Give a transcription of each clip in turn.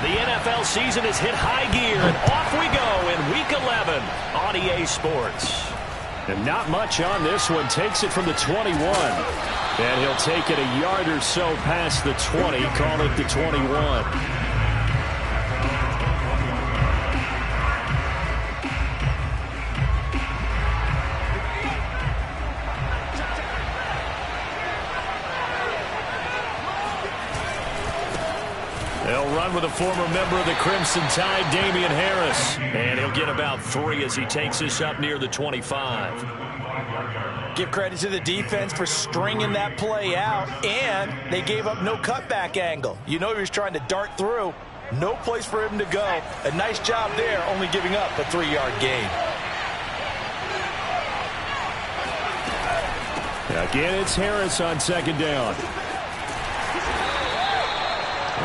The NFL season has hit high gear, and off we go in Week 11 on EA Sports. And not much on this one. Takes it from the 21. And he'll take it a yard or so past the 20. Call it the 21. They'll run with a former member of the Crimson Tide, Damien Harris. And he'll get about 3 as he takes this up near the 25. Give credit to the defense for stringing that play out, and they gave up no cutback angle. You know he was trying to dart through. No place for him to go. A nice job there, only giving up a 3-yard gain. Again, it's Harris on second down.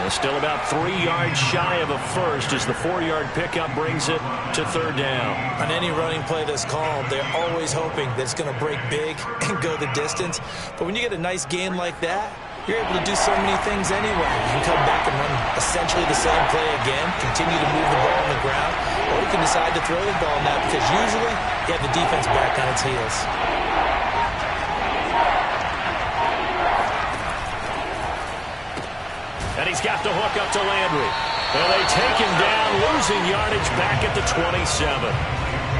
Still about 3 yards shy of a first as the 4-yard pickup brings it to third down. On any running play that's called, they're always hoping that it's going to break big and go the distance. But when you get a nice gain like that, you're able to do so many things anyway. You can come back and run essentially the same play again, continue to move the ball on the ground, or you can decide to throw the ball now because usually you have the defense back on its heels. And he's got the hook up to Landry. And they take him down, losing yardage back at the 27.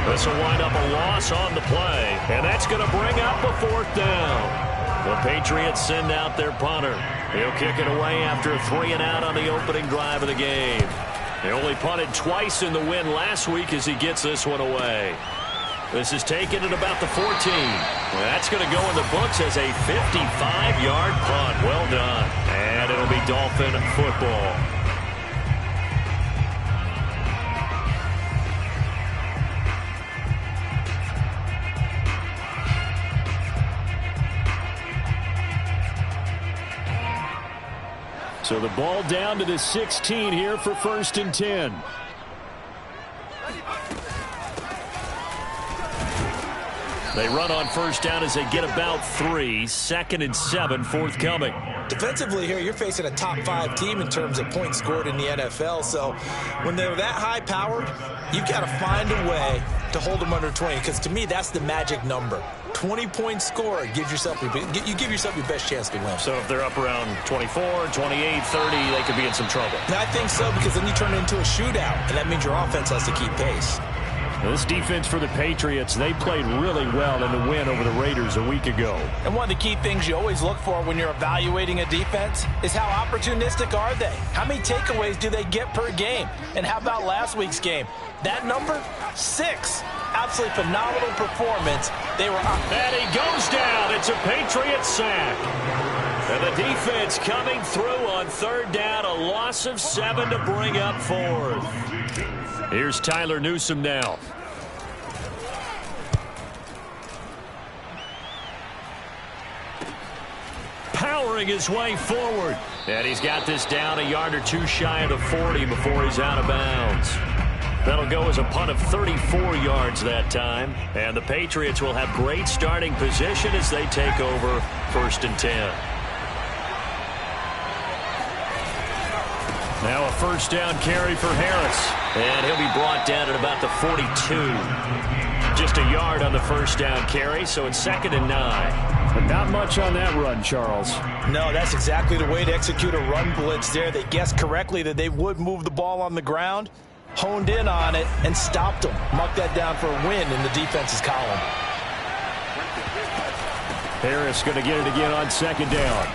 This will wind up a loss on the play. And that's going to bring up a 4th down. The Patriots send out their punter. He'll kick it away after a 3-and-out on the opening drive of the game. He only punted twice in the win last week as he gets this one away. This is taken at about the 14. That's going to go in the books as a 55-yard punt. Well done. And it'll be Dolphin football. So the ball down to the 16 here for 1st and 10. They run on 1st down as they get about 3. 2nd and 7 forthcoming. Defensively here, you're facing a top 5 team in terms of points scored in the NFL. So when they're that high powered, you've got to find a way to hold them under 20. Because to me, that's the magic number. 20-point score gives yourself you give yourself your best chance to win. So if they're up around 24, 28, 30, they could be in some trouble. And I think so, because then you turn it into a shootout, and that means your offense has to keep pace. This defense for the Patriots, they played really well in the win over the Raiders a week ago. And one of the key things you always look for when you're evaluating a defense is how opportunistic are they? How many takeaways do they get per game? And how about last week's game? That number, 6. Absolutely phenomenal performance. They were up. And he goes down. It's a Patriot sack. And the defense coming through on 3rd down. A loss of 7 to bring up 4th. Here's Tyler Newsome now. Powering his way forward. And he's got this down a yard or 2 shy of the 40 before he's out of bounds. That'll go as a punt of 34 yards that time. And the Patriots will have great starting position as they take over 1st and 10. Now a 1st down carry for Harris. And he'll be brought down at about the 42. Just a yard on the 1st down carry, so it's 2nd and 9. But not much on that run, Charles. No, that's exactly the way to execute a run blitz there. They guessed correctly that they would move the ball on the ground, honed in on it, and stopped them. Marked that down for a win in the defense's column. Harris going to get it again on 2nd down.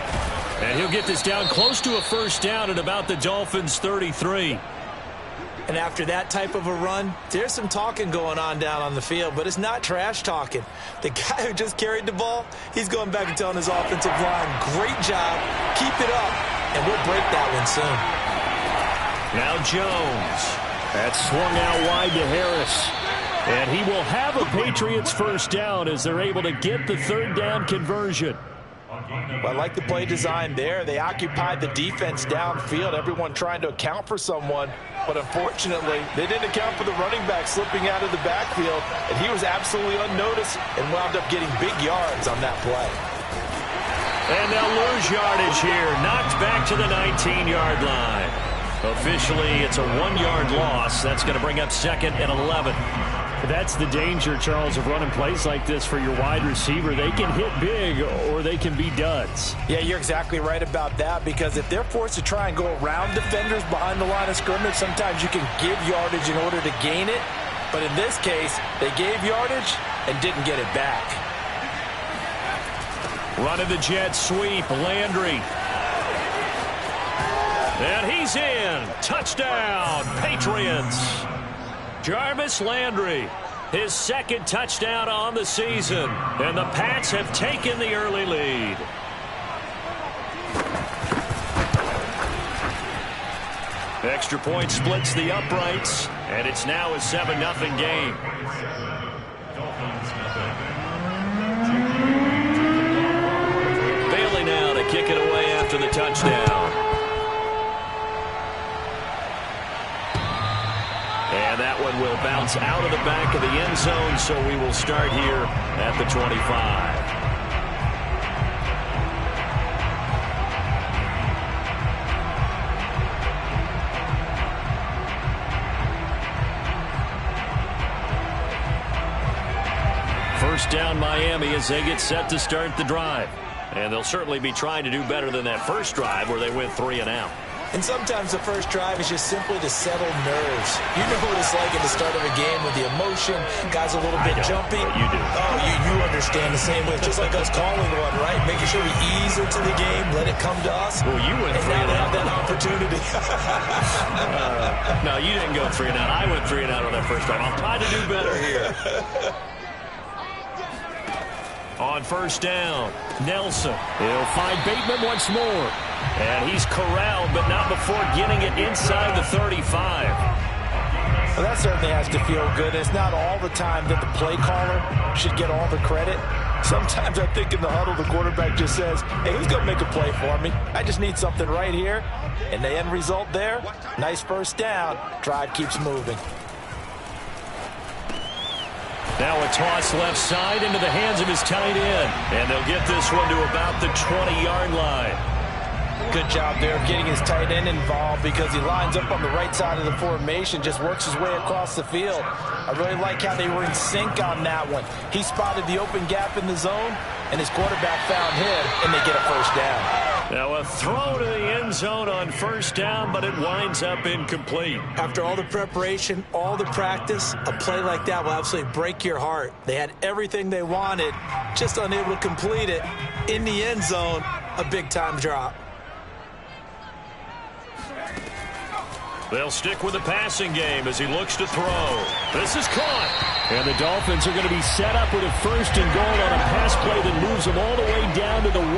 And he'll get this down close to a 1st down at about the Dolphins' 33. And after that type of a run, there's some talking going on down on the field, but it's not trash talking. The guy who just carried the ball, he's going back and telling his offensive line, great job, keep it up, and we'll break that one soon. Now Jones. That's swung out wide to Harris. And he will have a Patriots 1st down as they're able to get the 3rd down conversion. Well, I like the play design there. They occupied the defense downfield, everyone trying to account for someone. But unfortunately, they didn't account for the running back slipping out of the backfield, and he was absolutely unnoticed and wound up getting big yards on that play. And they'll lose yardage here. Knocked back to the 19-yard line. Officially, it's a 1-yard loss. That's going to bring up 2nd and 11. That's the danger, Charles, of running plays like this for your wide receiver. They can hit big or they can be duds. Yeah, you're exactly right about that, because if they're forced to try and go around defenders behind the line of scrimmage, sometimes you can give yardage in order to gain it. But in this case, they gave yardage and didn't get it back. Running the jet sweep, Landry. And he's in. Touchdown, Patriots. Jarvis Landry, his 2nd touchdown on the season. And the Pats have taken the early lead. Extra point splits the uprights, and it's now a 7-0 game. Bailey now to kick it away after the touchdown. And that one will bounce out of the back of the end zone, so we will start here at the 25. First down, Miami, as they get set to start the drive. And they'll certainly be trying to do better than that first drive where they went 3 and out. And sometimes the first drive is just simply to settle nerves. You know what it's like at the start of a game with the emotion, guys a little bit jumpy. You do. Oh, you understand the same way. It's just like us calling one, right? Making sure we ease into the game, let it come to us. Well, you went 3 and out. Have that opportunity. No, you didn't go 3 and out. I went 3 and out on that first drive. I'll try to do better here. On first down, Nelson. He'll find Bateman once more. And he's corralled, but not before getting it inside the 35. Well, that certainly has to feel good. It's not all the time that the play caller should get all the credit. Sometimes I think in the huddle, the quarterback just says, hey, who's going to make a play for me? I just need something right here. And the end result there, nice first down. Drive keeps moving. Now a toss left side into the hands of his tight end. And they'll get this one to about the 20-yard line. Good job there of getting his tight end involved, because he lines up on the right side of the formation, just works his way across the field. I really like how they were in sync on that one. He spotted the open gap in the zone, and his quarterback found him, and they get a first down. Now a throw to the end zone on first down, but it winds up incomplete. After all the preparation, all the practice, a play like that will absolutely break your heart. They had everything they wanted, just unable to complete it. In the end zone, a big-time drop. They'll stick with the passing game as he looks to throw. This is caught. And the Dolphins are going to be set up with a 1st and goal on a pass play that moves them all the way down to the 1.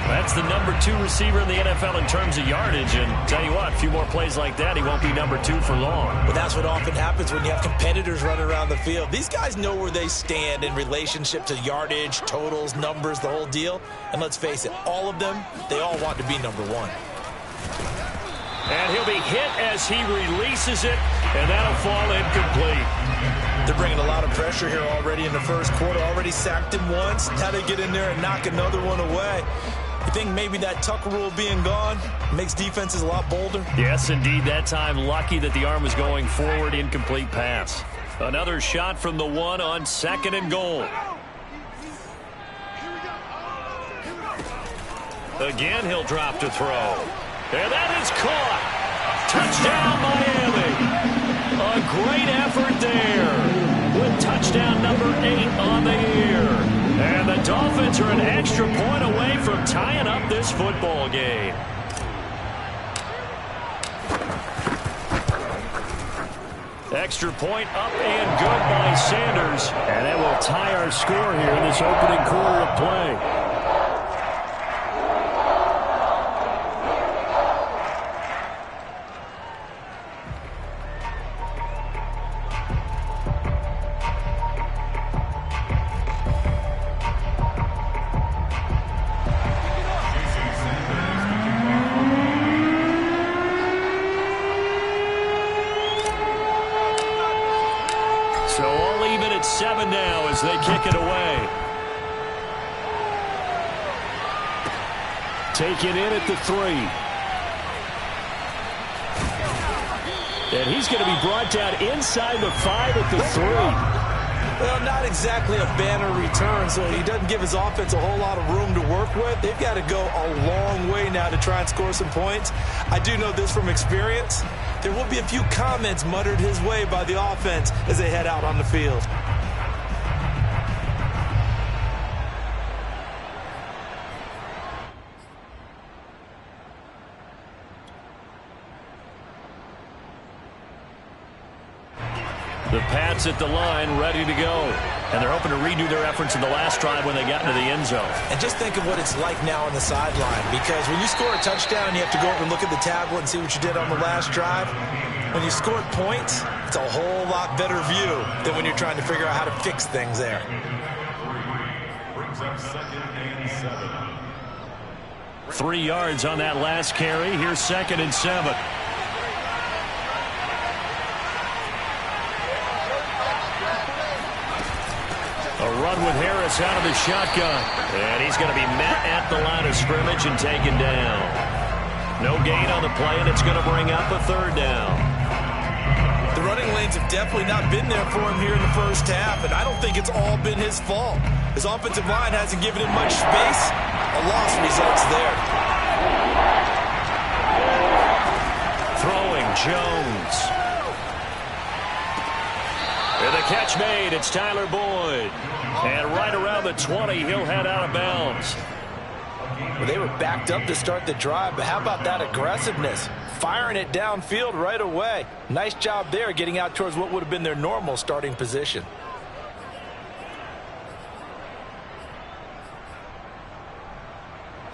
That's the number 2 receiver in the NFL in terms of yardage. And tell you what, a few more plays like that, he won't be number 2 for long. But that's what often happens when you have competitors running around the field. These guys know where they stand in relationship to yardage, totals, numbers, the whole deal. And let's face it, all of them, they all want to be number 1. And he'll be hit as he releases it, and that'll fall incomplete. They're bringing a lot of pressure here already in the first quarter. Already sacked him once. Now they get in there and knock another one away. You think maybe that Tucker rule being gone makes defenses a lot bolder? Yes, indeed. That time, lucky that the arm was going forward. Incomplete pass. Another shot from the 1 on 2nd and goal. Again, he'll drop to throw. And that is caught. Touchdown, Miami. A great effort there with touchdown number 8 on the year. And the Dolphins are an extra point away from tying up this football game. Extra point up and good by Sanders. And that will tie our score here in this opening quarter of play. So all even at 7 now as they kick it away. Take it in at the 3. And he's going to be brought down inside the 5 at the 3. Well, not exactly a banner return, so he doesn't give his offense a whole lot of room to work with. They've got to go a long way now to try and score some points. I do know this from experience. There will be a few comments muttered his way by the offense as they head out on the field. The Pats at the line, ready to go. And they're hoping to redo their efforts in the last drive when they got into the end zone. And just think of what it's like now on the sideline, because when you score a touchdown, you have to go over and look at the tablet and see what you did on the last drive. When you scored points, it's a whole lot better view than when you're trying to figure out how to fix things there. Brings up 2nd and 7. 3 yards on that last carry. Here's 2nd and 7. A run with Harris out of the shotgun. And he's going to be met at the line of scrimmage and taken down. No gain on the play, and it's going to bring up a 3rd down. The running lanes have definitely not been there for him here in the first half, and I don't think it's all been his fault. His offensive line hasn't given him much space. A loss results there. Throwing Jones. And the catch made. It's Tyler Boyd. And right around the 20, he'll head out of bounds. Well, they were backed up to start the drive, but how about that aggressiveness? Firing it downfield right away. Nice job there getting out towards what would have been their normal starting position.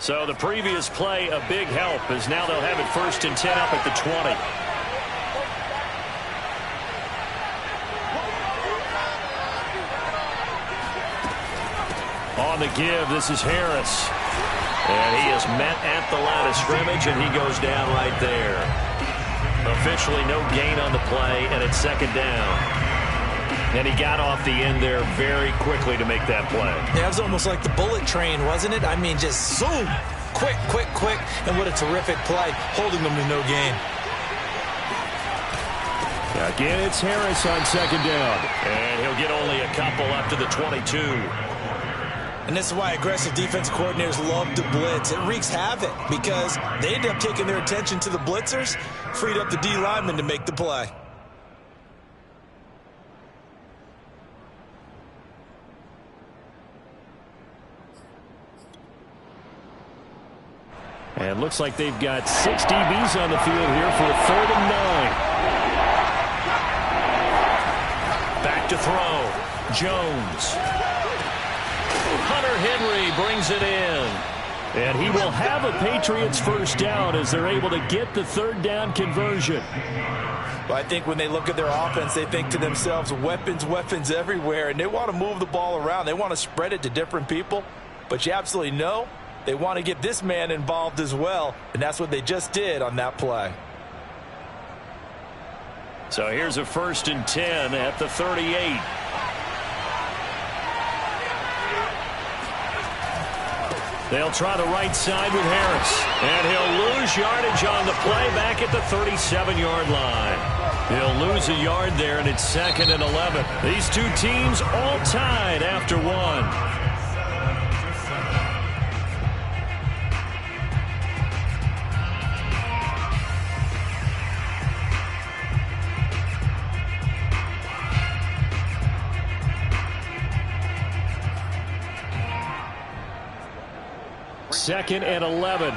So the previous play, a big help, as now they'll have it 1st and 10 up at the 20. On the give, this is Harris. And he is met at the line of scrimmage, and he goes down right there. Officially no gain on the play, and it's 2nd down. And he got off the end there very quickly to make that play. Yeah, it was almost like the bullet train, wasn't it? I mean, just zoom. Quick, quick, quick. And what a terrific play, holding them to no gain. Again, it's Harris on 2nd down. And he'll get only a couple up to the 22. And this is why aggressive defense coordinators love to blitz. It wreaks havoc because they end up taking their attention to the blitzers, freed up the D lineman to make the play. And looks like they've got 6 DBs on the field here for a 3rd and 9. Back to throw. Jones. Hunter Henry brings it in. And he will have a Patriots 1st down as they're able to get the 3rd down conversion. Well, I think when they look at their offense, they think to themselves, weapons, weapons everywhere, and they want to move the ball around. They want to spread it to different people. But you absolutely know they want to get this man involved as well, and that's what they just did on that play. So here's a 1st and 10 at the 38. They'll try the right side with Harris. And he'll lose yardage on the play back at the 37-yard line. He'll lose a yard there, and it's 2nd and 11. These two teams all tied after 1. Second and 11.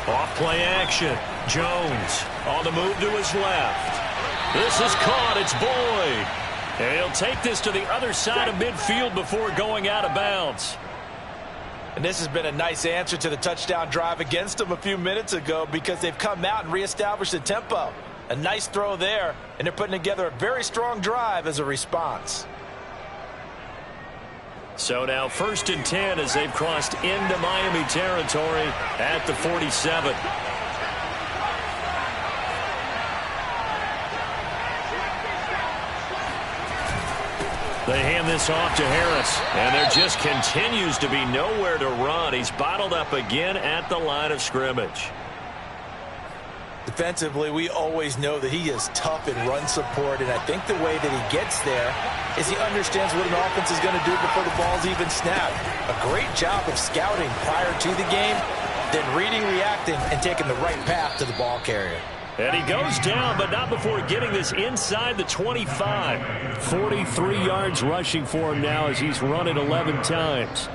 Off play action. Jones on the move to his left. This is caught. It's Boyd. And he'll take this to the other side of midfield before going out of bounds. And this has been a nice answer to the touchdown drive against them a few minutes ago because they've come out and reestablished the tempo. A nice throw there, and they're putting together a very strong drive as a response. So now 1st and 10 as they've crossed into Miami territory at the 47. They hand this off to Harris. And there just continues to be nowhere to run. He's bottled up again at the line of scrimmage. Defensively, we always know that he is tough in run support, and I think the way that he gets there is he understands what an offense is going to do before the ball's even snapped. A great job of scouting prior to the game, then reading, reacting, and taking the right path to the ball carrier. And he goes down, but not before getting this inside the 25. 43 yards rushing for him now as he's run it 11 times.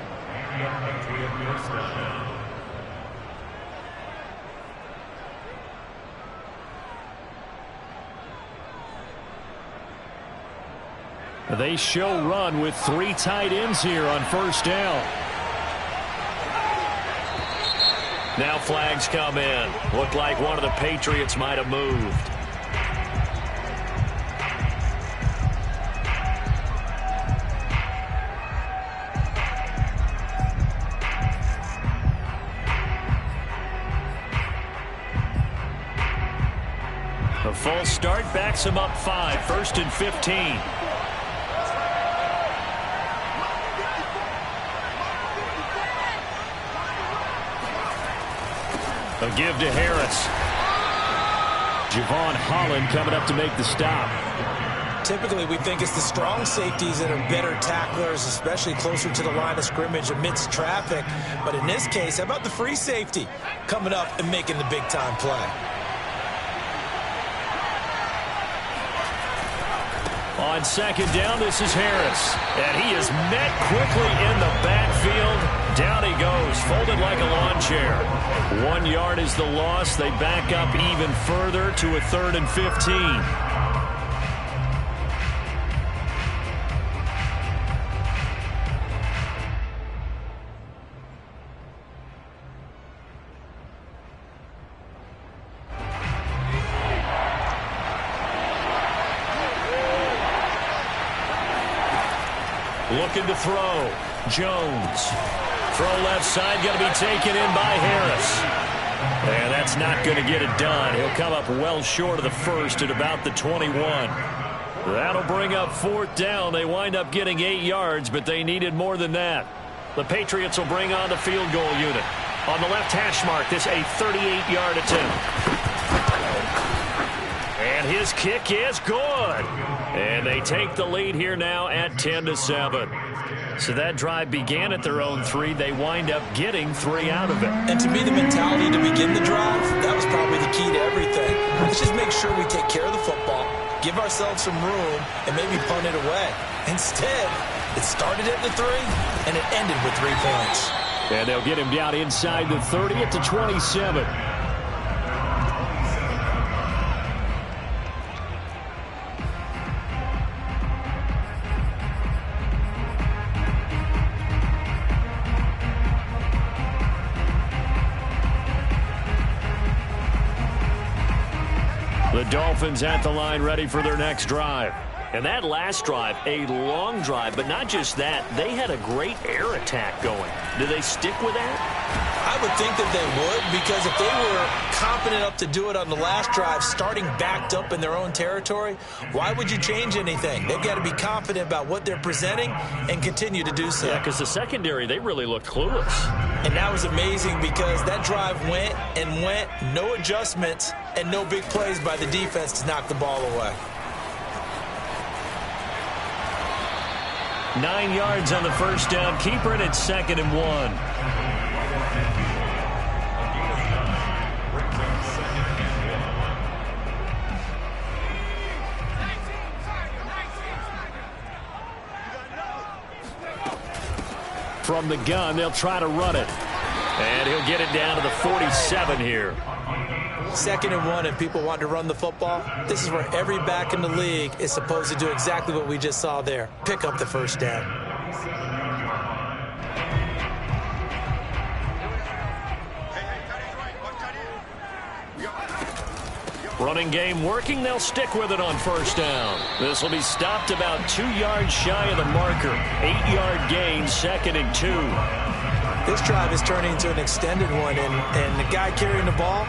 They show run with 3 tight ends here on first down. Now flags come in. Looked like one of the Patriots might have moved. A false start backs him up 5, 1st and 15. A give to Harris. Javon Holland coming up to make the stop. Typically, we think it's the strong safeties that are better tacklers, especially closer to the line of scrimmage amidst traffic. But in this case, how about the free safety coming up and making the big-time play? On second down, this is Harris. And he is met quickly in the backfield. Down he goes, folded like a lawn chair. 1 yard is the loss. They back up even further to a 3rd and 15. Looking to throw. Jones. Throw left side, going to be taken in by Harris. And that's not going to get it done. He'll come up well short of the first at about the 21. That'll bring up 4th down. They wind up getting 8 yards, but they needed more than that. The Patriots will bring on the field goal unit. On the left hash mark, this a 38-yard attempt. And his kick is good. And they take the lead here now at 10-7. So that drive began at their own 3. They wind up getting 3 out of it. And to me, the mentality to begin the drive, that was probably the key to everything. Let's just make sure we take care of the football, give ourselves some room, and maybe punt it away. Instead, it started at the 3, and it ended with 3 points. And they'll get him down inside the 30 at the 27. The Dolphins at the line ready for their next drive. And that last drive, a long drive, but not just that. They had a great air attack going. Do they stick with that? I would think that they would, because if they were confident enough to do it on the last drive, starting backed up in their own territory, why would you change anything? They've got to be confident about what they're presenting and continue to do so. Yeah, because the secondary, they really looked clueless. And that was amazing because that drive went and went, no adjustments, and no big plays by the defense to knock the ball away. 9 yards on the first down. Keeper it at 2nd and 1. From the gun, they'll try to run it. And he'll get it down to the 47 here. 2nd and 1, and people want to run the football. This is where every back in the league is supposed to do exactly what we just saw there. Pick up the first down. Running game working. They'll stick with it on first down. This will be stopped about 2 yards shy of the marker. 8-yard gain, 2nd and 2. This drive is turning into an extended one, and the guy carrying the ball,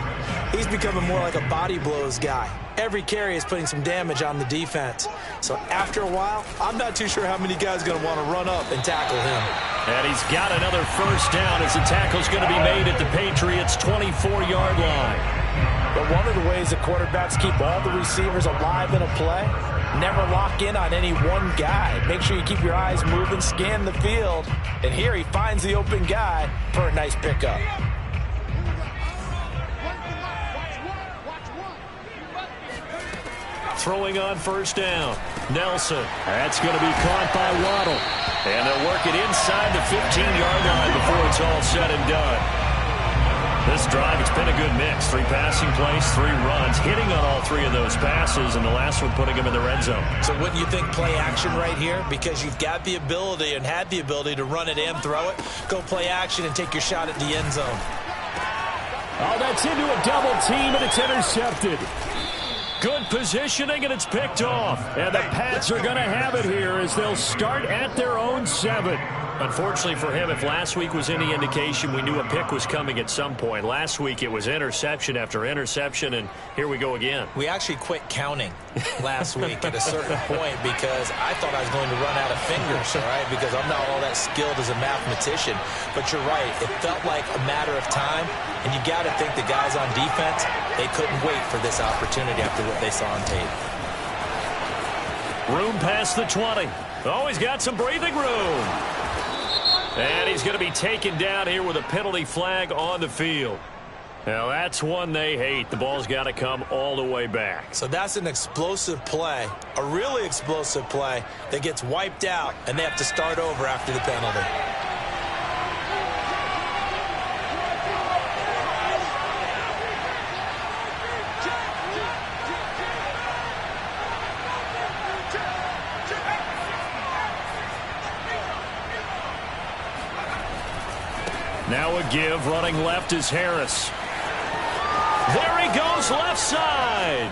he's becoming more like a body blows guy. Every carry is putting some damage on the defense. So after a while, I'm not too sure how many guys are going to want to run up and tackle him. And he's got another first down as the tackle's going to be made at the Patriots' 24-yard line. But one of the ways the quarterbacks keep all the receivers alive in a play, never lock in on any one guy. Make sure you keep your eyes moving, scan the field. And here he finds the open guy for a nice pickup. Throwing on first down. Nelson. That's going to be caught by Waddle. And they'll work it inside the 15-yard line before it's all said and done. This drive, it's been a good mix. 3 passing plays, 3 runs, hitting on all 3 of those passes, and the last one putting him in the red zone. So wouldn't you think play action right here? Because you've got the ability and had the ability to run it and throw it. Go play action and take your shot at the end zone. Oh, that's into a double team, and it's intercepted. Good positioning, and it's picked off. And the Pats are going to have it here as they'll start at their own 7. Unfortunately for him, if last week was any indication, we knew a pick was coming at some point. Last week, it was interception after interception, and here we go again. We actually quit counting last week at a certain point because I thought I was going to run out of fingers, all right, because I'm not all that skilled as a mathematician. But you're right. It felt like a matter of time, and you got to think the guys on defense, they couldn't wait for this opportunity after what they saw on tape. Room past the 20. Oh, he's got some breathing room. And he's going to be taken down here with a penalty flag on the field. Now, that's one they hate. The ball's got to come all the way back. So that's an explosive play, a really explosive play that gets wiped out, and they have to start over after the penalty. Now a give, running left is Harris. There he goes, left side.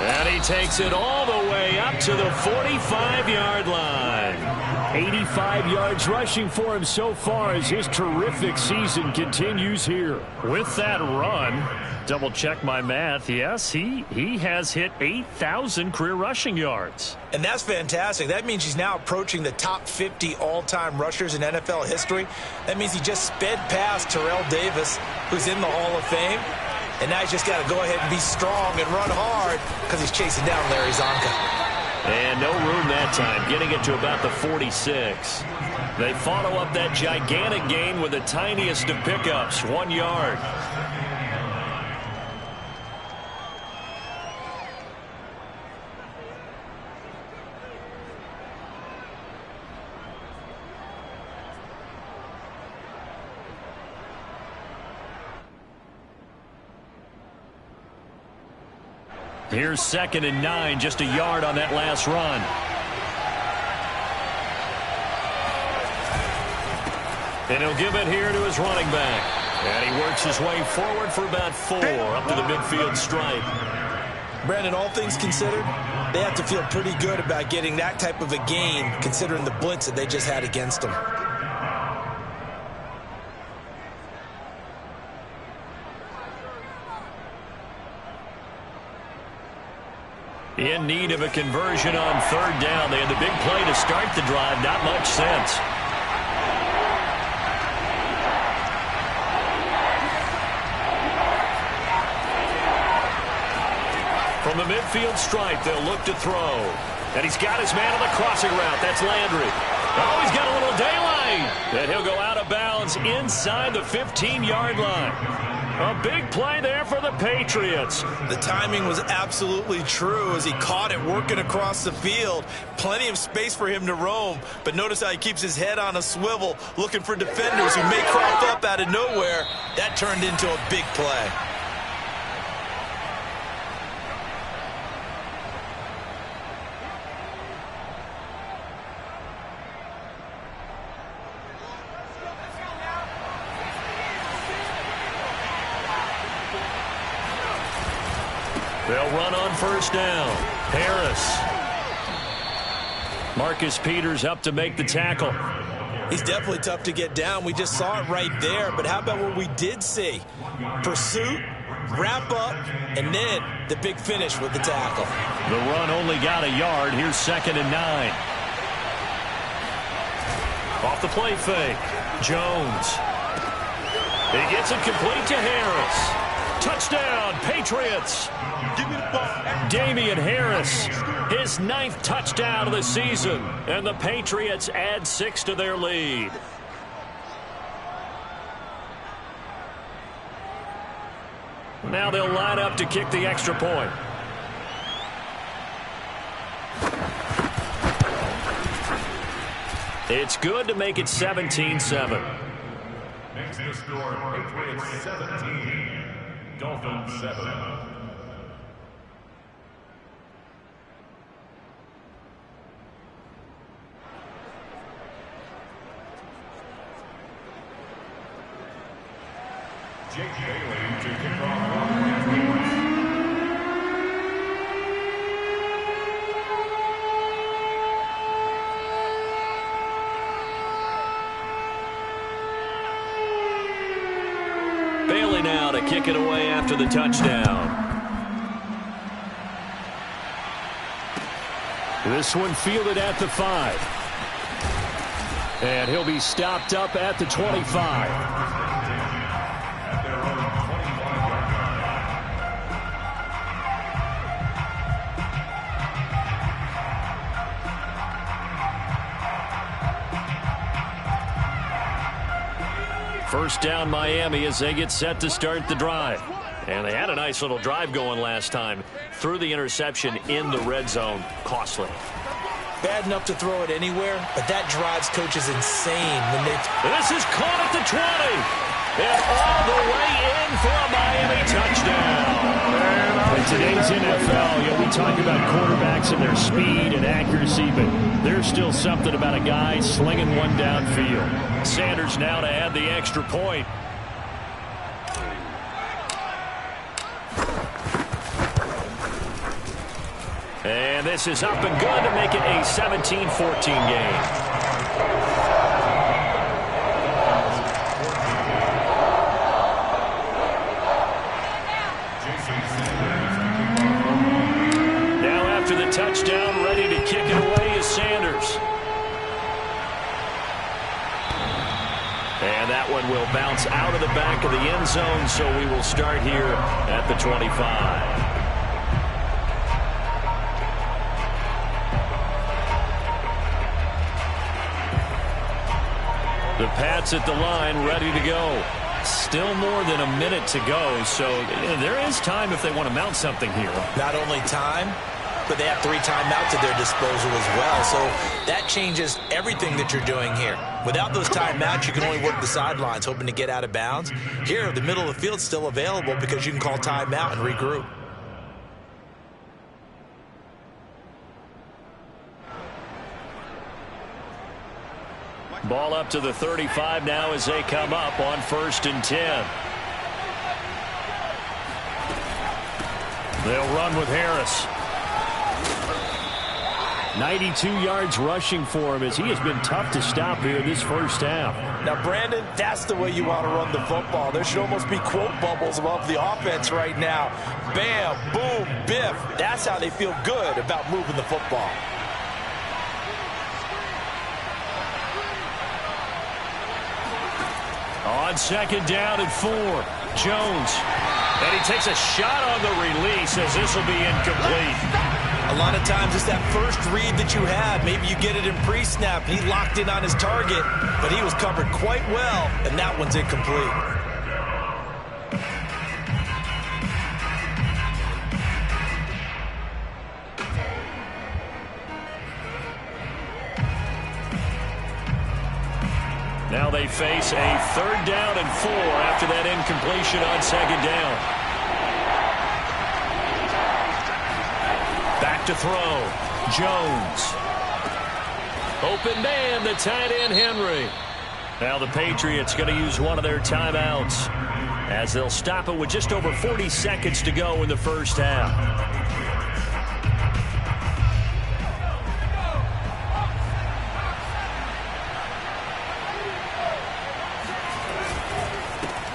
And he takes it all the way up to the 45-yard line. 85 yards rushing for him so far as his terrific season continues here. With that run, double check my math, yes, he has hit 8,000 career rushing yards. And that's fantastic. That means he's now approaching the top 50 all-time rushers in NFL history. That means he just sped past Terrell Davis, who's in the Hall of Fame. And now he's just got to go ahead and be strong and run hard because he's chasing down Larry Zonka. And no room that time, getting it to about the 46. They follow up that gigantic gain with the tiniest of pickups, 1 yard. Here's 2nd and 9, just a yard on that last run. And he'll give it here to his running back. And he works his way forward for about 4 up to the midfield stripe. Brandon, all things considered, they have to feel pretty good about getting that type of a gain considering the blitz that they just had against them. In need of a conversion on 3rd down. They had the big play to start the drive. Not much sense. From the midfield stripe, they'll look to throw. And he's got his man on the crossing route. That's Landry. Oh, he's got a little daylight. And he'll go out of bounds inside the 15-yard line. A big play there for the Patriots. The timing was absolutely true as he caught it working across the field. Plenty of space for him to roam, but notice how he keeps his head on a swivel looking for defenders who may crop up out of nowhere. That turned into a big play. They'll run on 1st down. Harris. Marcus Peters up to make the tackle. He's definitely tough to get down. We just saw it right there. But how about what we did see? Pursuit, wrap up, and then the big finish with the tackle. The run only got a yard. Here's 2nd and 9. Off the play fake. Jones. He gets it complete to Harris. Touchdown, Patriots. Give me the ball. Damian Harris, his 9th touchdown of the season. And the Patriots add 6 to their lead. Now they'll line up to kick the extra point. It's good to make it 17-7. Makes the score Patriots 17, Dolphins 7. Jake Bailey to kick off the Patriots. Bailey now to kick it away after the touchdown. This one fielded at the 5. And he'll be stopped up at the 25. First down Miami as they get set to start the drive. And they had a nice little drive going last time. Threw the interception in the red zone. Costly. Bad enough to throw it anywhere, but that drives coaches insane when they... This is caught at the 20. And all the way in for a Miami touchdown. In today's NFL, we talk about quarterbacks and their speed and accuracy, but there's still something about a guy slinging one downfield. Sanders now to add the extra point. And this is up and good to make it a 17-14 game. Touchdown, ready to kick it away is Sanders. And that one will bounce out of the back of the end zone, so we will start here at the 25. The Pats at the line, ready to go. Still more than a minute to go, so there is time if they want to mount something here. Not only time, but they have 3 timeouts at their disposal as well. So that changes everything that you're doing here. Without those timeouts, you can only work the sidelines, hoping to get out of bounds. Here, the middle of the field's still available because you can call timeout and regroup. Ball up to the 35 now as they come up on 1st and 10. They'll run with Harris. 92 yards rushing for him as he has been tough to stop here this first half. Now, Brandon, that's the way you want to run the football. There should almost be quote bubbles above the offense right now. Bam, boom, biff. That's how they feel good about moving the football. On 2nd down and 4, Jones. And he takes a shot on the release as this will be incomplete. A lot of times it's that first read that you have. Maybe you get it in pre-snap. He locked in on his target, but he was covered quite well, and that one's incomplete. Now they face a 3rd down and 4 after that incompletion on 2nd down. Back to throw. Jones. Open man, the tight end, Henry. Now the Patriots going to use one of their timeouts as they'll stop it with just over 40 seconds to go in the first half.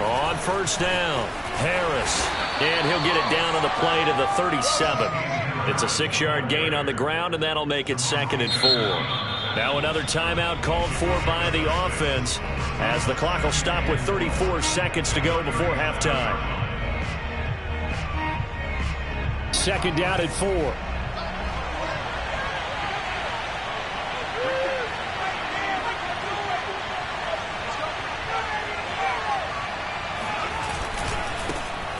On first down, Harris. And he'll get it down on the play to the 37. It's a 6-yard gain on the ground, and that'll make it 2nd and 4. Now another timeout called for by the offense as the clock will stop with 34 seconds to go before halftime. 2nd down at 4.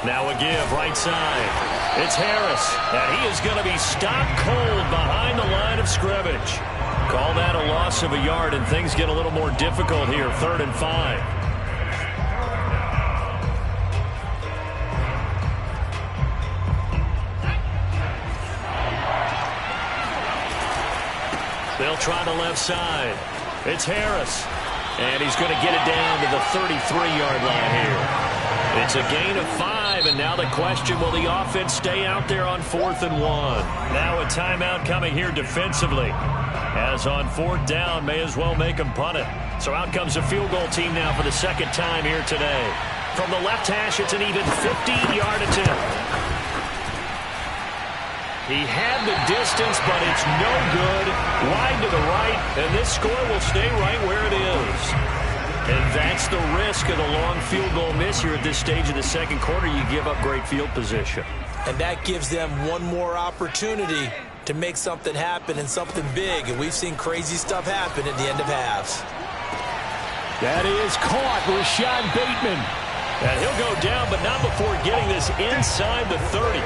Now a give right side. It's Harris, and he is going to be stopped cold behind the line of scrimmage. Call that a loss of a yard, and things get a little more difficult here. 3rd and 5. They'll try the left side. It's Harris, and he's going to get it down to the 33-yard line here. It's a gain of 5, and now the question, will the offense stay out there on 4th and 1? Now a timeout coming here defensively. As on 4th down, may as well make them punt it. So out comes a field goal team now for the 2nd time here today. From the left hash, it's an even 50-yard attempt. He had the distance, but it's no good. Wide to the right, and this score will stay right where it is. And that's the risk of the long field goal miss here at this stage of the 2nd quarter. You give up great field position. And that gives them one more opportunity to make something happen and something big. And we've seen crazy stuff happen at the end of halves. That is caught, Rashad Bateman. And he'll go down, but not before getting this inside the 30.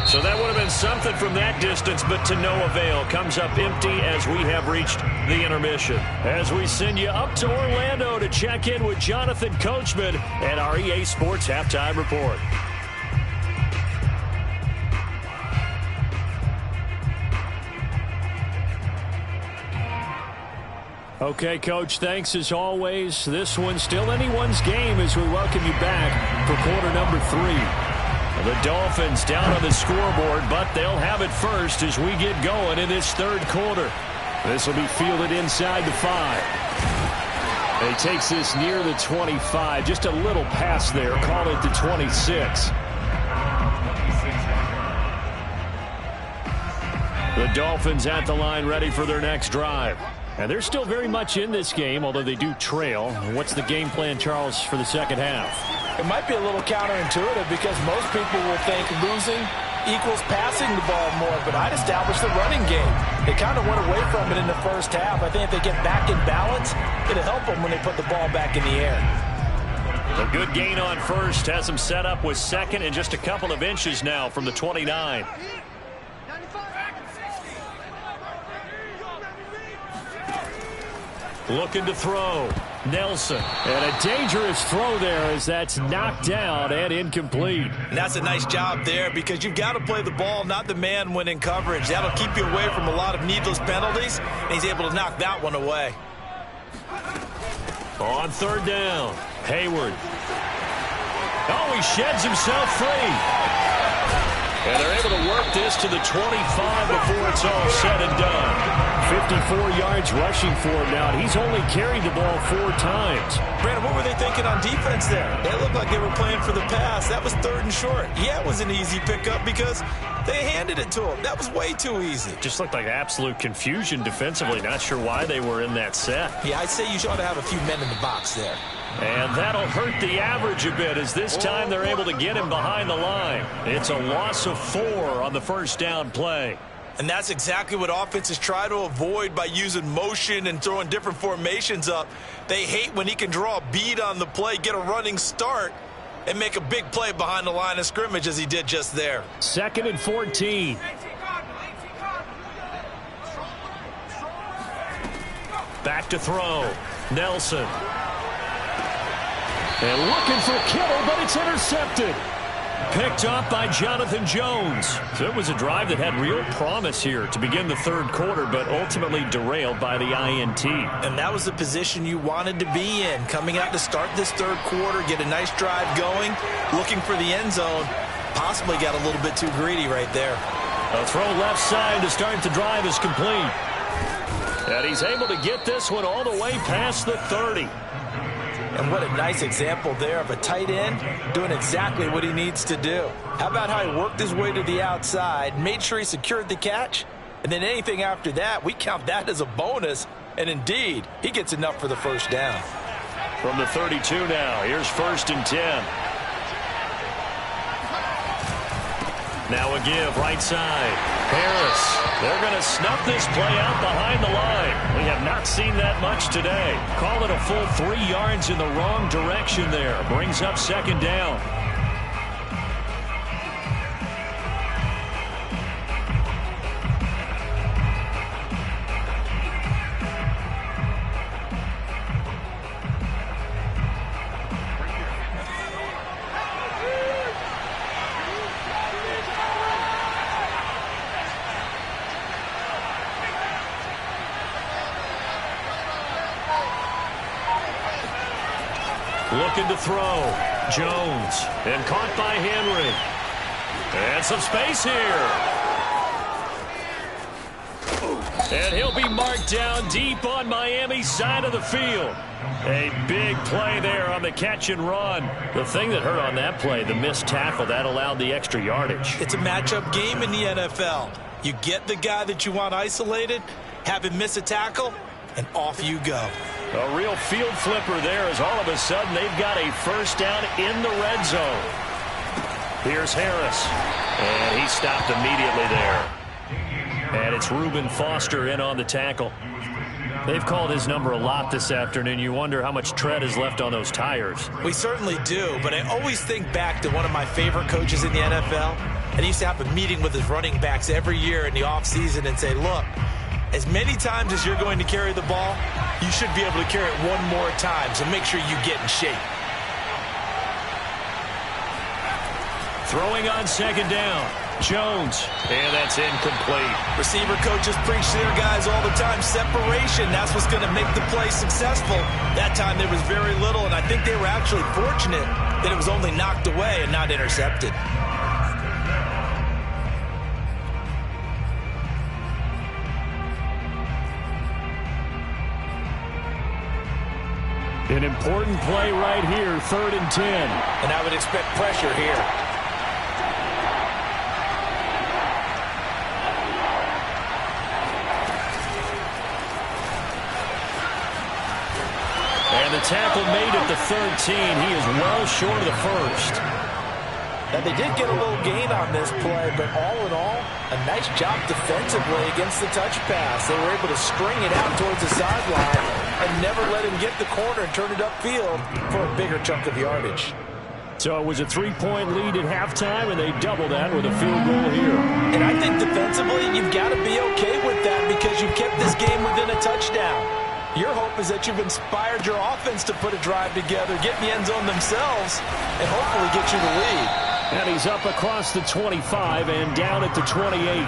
So that would have been something from that distance, but to no avail. Comes up empty as we have reached the intermission. As we send you up to Orlando to check in with Jonathan Coachman and our EA Sports Halftime Report. Okay, Coach, thanks as always. This one's still anyone's game as we welcome you back for quarter number 3. The Dolphins down on the scoreboard, but they'll have it first as we get going in this 3rd quarter. This will be fielded inside the 5. He takes this near the 25. Just a little pass there. Call it the 26. The Dolphins at the line ready for their next drive. And they're still very much in this game, although they do trail. What's the game plan, Charles, for the 2nd half? It might be a little counterintuitive because most people will think losing equals passing the ball more, but I'd establish the running game. They kind of went away from it in the 1st half. I think if they get back in balance, it'll help them when they put the ball back in the air. A good gain on first has them set up with 2nd and just a couple of inches now from the 29. Looking to throw. Nelson. And a dangerous throw there as that's knocked down and incomplete. And that's a nice job there because you've got to play the ball, not the man when in coverage. That'll keep you away from a lot of needless penalties, and he's able to knock that one away. On 3rd down, Hayward. Oh, he sheds himself free. And they're able to work this to the 25 before it's all said and done. 54 yards rushing for him now. He's only carried the ball 4 times. Brandon, what were they thinking on defense there? They looked like they were playing for the pass. That was 3rd and short. Yeah, it was an easy pickup because they handed it to him. That was way too easy. Just looked like absolute confusion defensively. Not sure why they were in that set. Yeah, I'd say you ought to have a few men in the box there. And that'll hurt the average a bit as this time they're able to get him behind the line. It's a loss of 4 on the 1st down play. And that's exactly what offenses try to avoid by using motion and throwing different formations up. They hate when he can draw a bead on the play, get a running start, and make a big play behind the line of scrimmage as he did just there. 2nd and 14. Back to throw. Nelson. And looking for Kittle, but it's intercepted. Picked up by Jonathan Jones. So it was a drive that had real promise here to begin the 3rd quarter, but ultimately derailed by the INT. And that was the position you wanted to be in. Coming out to start this 3rd quarter, get a nice drive going, looking for the end zone. Possibly got a little bit too greedy right there. A throw left side to start the drive is complete. And he's able to get this one all the way past the 30. And what a nice example there of a tight end doing exactly what he needs to do. How about how he worked his way to the outside, made sure he secured the catch, and then anything after that, we count that as a bonus. And indeed, he gets enough for the first down. From the 32 now, here's 1st and 10. Now a give, right side. Harris. They're going to snuff this play out behind the line. We have not seen that much today. Call it a full 3 yards in the wrong direction there. Brings up 2nd down. Looking to throw. Jones. And caught by Henry. And some space here. And he'll be marked down deep on Miami's side of the field. A big play there on the catch and run. The thing that hurt on that play, the missed tackle, that allowed the extra yardage. It's a matchup game in the NFL. You get the guy that you want isolated, have him miss a tackle, and off you go. A real field flipper there as all of a sudden they've got a first down in the red zone. Here's Harris. And he stopped immediately there. And it's Reuben Foster in on the tackle. They've called his number a lot this afternoon. You wonder how much tread is left on those tires. We certainly do, but I always think back to one of my favorite coaches in the NFL. And he used to have a meeting with his running backs every year in the offseason and say, look, as many times as you're going to carry the ball, you should be able to carry it one more time, so make sure you get in shape. Throwing on 2nd down. Jones. And that's incomplete. Receiver coaches preach to their guys all the time. Separation, that's what's going to make the play successful. That time there was very little, and I think they were actually fortunate that it was only knocked away and not intercepted. An important play right here, 3rd and 10. And I would expect pressure here. And the tackle made at the 13. He is well short of the first. Now, they did get a little gain on this play, but all in all, a nice job defensively against the touch pass. They were able to string it out towards the sideline and never let him get the corner and turn it upfield for a bigger chunk of yardage. So it was a 3-point lead at halftime, and they doubled that with a field goal here. And I think defensively, you've got to be okay with that because you've kept this game within a touchdown. Your hope is that you've inspired your offense to put a drive together, get in the end zone themselves, and hopefully get you the lead. And he's up across the 25 and down at the 28.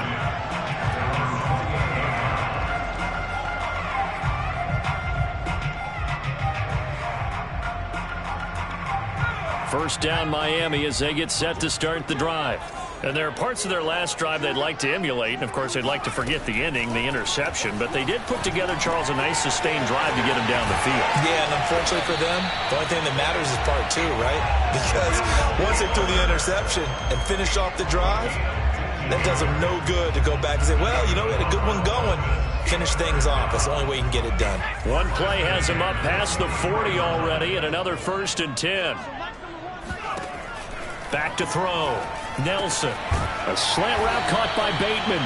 First down Miami as they get set to start the drive. And there are parts of their last drive they'd like to emulate, and of course they'd like to forget the ending, the interception, but they did put together, Charles, a nice sustained drive to get them down the field. Yeah, and unfortunately for them, the only thing that matters is part 2, right? Because once they threw the interception and finished off the drive, that does them no good to go back and say, well, you know, we had a good one going. Finish things off. That's the only way you can get it done. One play has them up past the 40 already, and another 1st and 10. Back to throw. Nelson. A slant route caught by Bateman.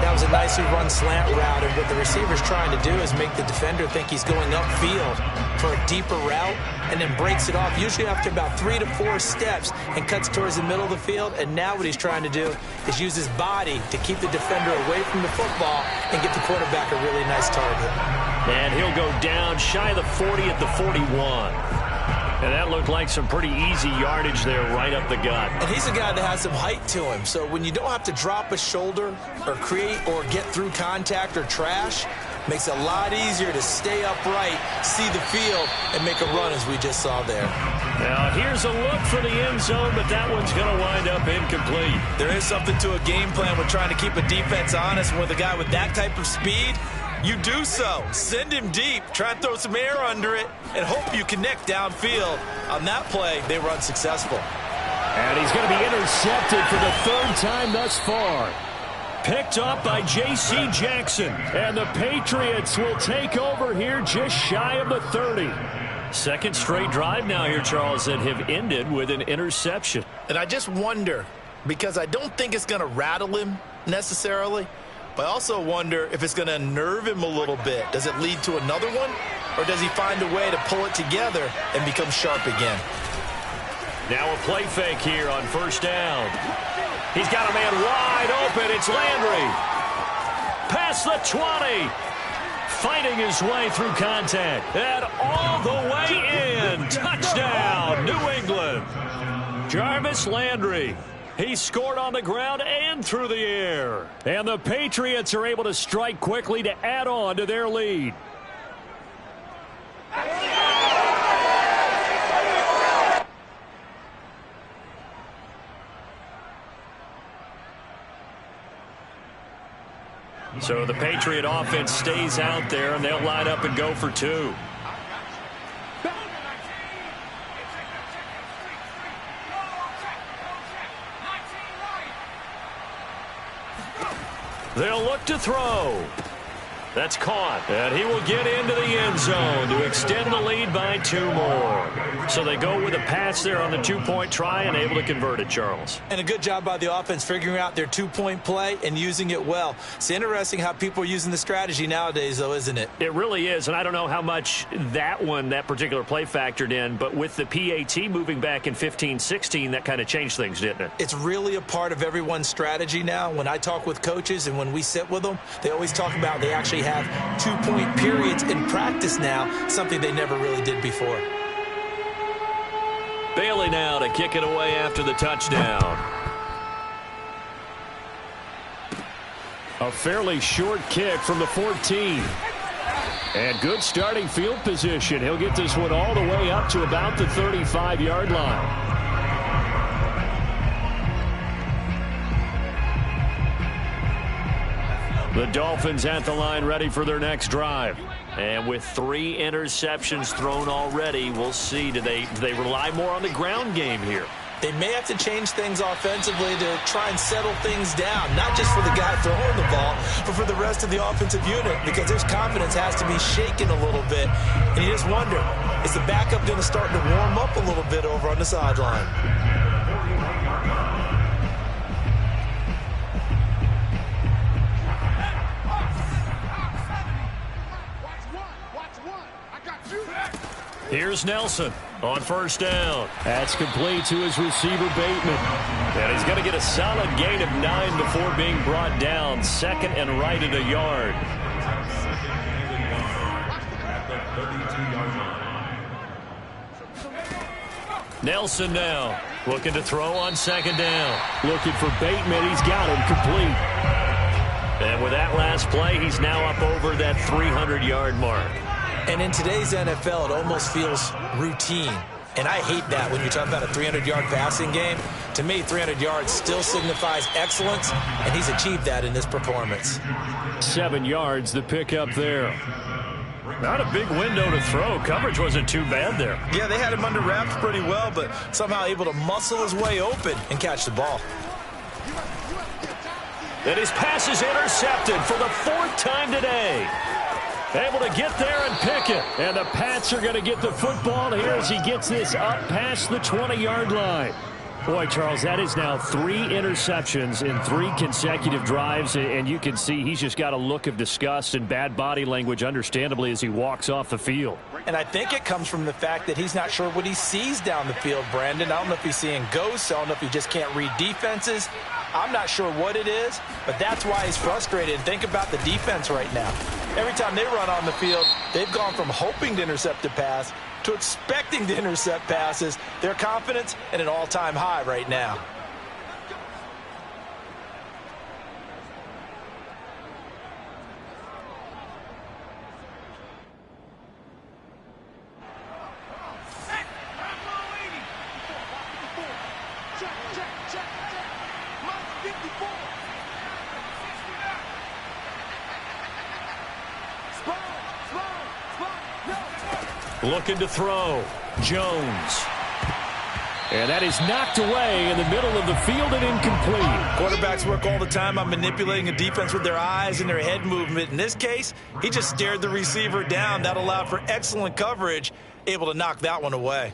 That was a nicely run slant route, and what the receiver's trying to do is make the defender think he's going upfield for a deeper route and then breaks it off, usually after about 3 to 4 steps, and cuts towards the middle of the field. And now what he's trying to do is use his body to keep the defender away from the football and get the quarterback a really nice target. And he'll go down shy of the 40 at the 41. And that looked like some pretty easy yardage there right up the gut. And he's a guy that has some height to him. So when you don't have to drop a shoulder or create or get through contact or trash, Makes it a lot easier to stay upright, see the field, and make a run as we just saw there. Now here's a look for the end zone, but that one's going to wind up incomplete. There is something to a game plan with trying to keep a defense honest. With a guy with that type of speed, you do so. Send him deep, try and throw some air under it, and hope you connect downfield. On that play, they were unsuccessful. And he's going to be intercepted for the third time thus far. Picked up by J.C. Jackson. And the Patriots will take over here just shy of the 30. Second straight drive now here, Charles, that have ended with an interception. And I just wonder, because I don't think it's going to rattle him necessarily, but I also wonder if it's going to unnerve him a little bit. Does it lead to another one? Or does he find a way to pull it together and become sharp again? Now a play fake here on first down. He's got a man wide open. It's Landry. Past the 20. Fighting his way through contact. And all the way in. Touchdown, New England. Jarvis Landry. He scored on the ground and through the air. And the Patriots are able to strike quickly to add on to their lead. So the Patriot offense stays out there, and they'll line up and go for two. They'll look to throw. That's caught. And he will get into the end zone to extend the lead by 2 more. So they go with a pass there on the 2-point try and able to convert it, Charles. And a good job by the offense figuring out their 2-point play and using it well. It's interesting how people are using the strategy nowadays, though, isn't it? It really is, and I don't know how much that particular play factored in, but with the PAT moving back in 15-16, that kind of changed things, didn't it? It's really a part of everyone's strategy now. When I talk with coaches and when we sit with them, they always talk about they actually have 2-point periods in practice now, something they never really did before. Bailey now to kick it away after the touchdown. A fairly short kick from the 14. And good starting field position. He'll get this one all the way up to about the 35-yard line. The Dolphins at the line ready for their next drive. And with 3 interceptions thrown already, we'll see. Do they rely more on the ground game here? They may have to change things offensively to try and settle things down, not just for the guy throwing the ball, but for the rest of the offensive unit, because his confidence has to be shaken a little bit. And you just wonder, is the backup going to start to warm up a little bit over on the sideline? Here's Nelson on first down. That's complete to his receiver, Bateman. And he's going to get a solid gain of 9 before being brought down. Second and right at a yard. Nelson now looking to throw on second down. Looking for Bateman. He's got him complete. And with that last play, he's now up over that 300-yard mark. And in today's NFL, it almost feels routine. And I hate that when you talk about a 300-yard passing game. To me, 300 yards still signifies excellence, and he's achieved that in this performance. 7 yards, the pickup there. Not a big window to throw. Coverage wasn't too bad there. Yeah, they had him under wraps pretty well, but somehow able to muscle his way open and catch the ball. And his pass is intercepted for the 4th time today. Able to get there and pick it. And the Pats are going to get the football here as he gets this up past the 20-yard line. Boy, Charles, that is now 3 interceptions in 3 consecutive drives, and you can see he's just got a look of disgust and bad body language, understandably, as he walks off the field. And I think it comes from the fact that he's not sure what he sees down the field, Brandon. I don't know if he's seeing ghosts. I don't know if he just can't read defenses. I'm not sure what it is, but that's why he's frustrated. Think about the defense right now. Every time they run on the field, they've gone from hoping to intercept a pass to expecting to intercept passes. Their confidence at an all-time high right now. Looking to throw. Jones. And that is knocked away in the middle of the field and incomplete. Quarterbacks work all the time on manipulating a defense with their eyes and their head movement. In this case, he just stared the receiver down. That allowed for excellent coverage, able to knock that one away.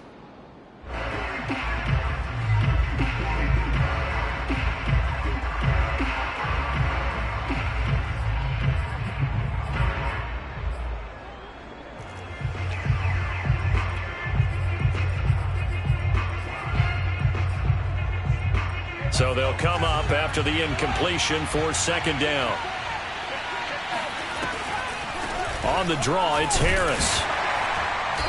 So they'll come up after the incompletion for second down. On the draw, it's Harris.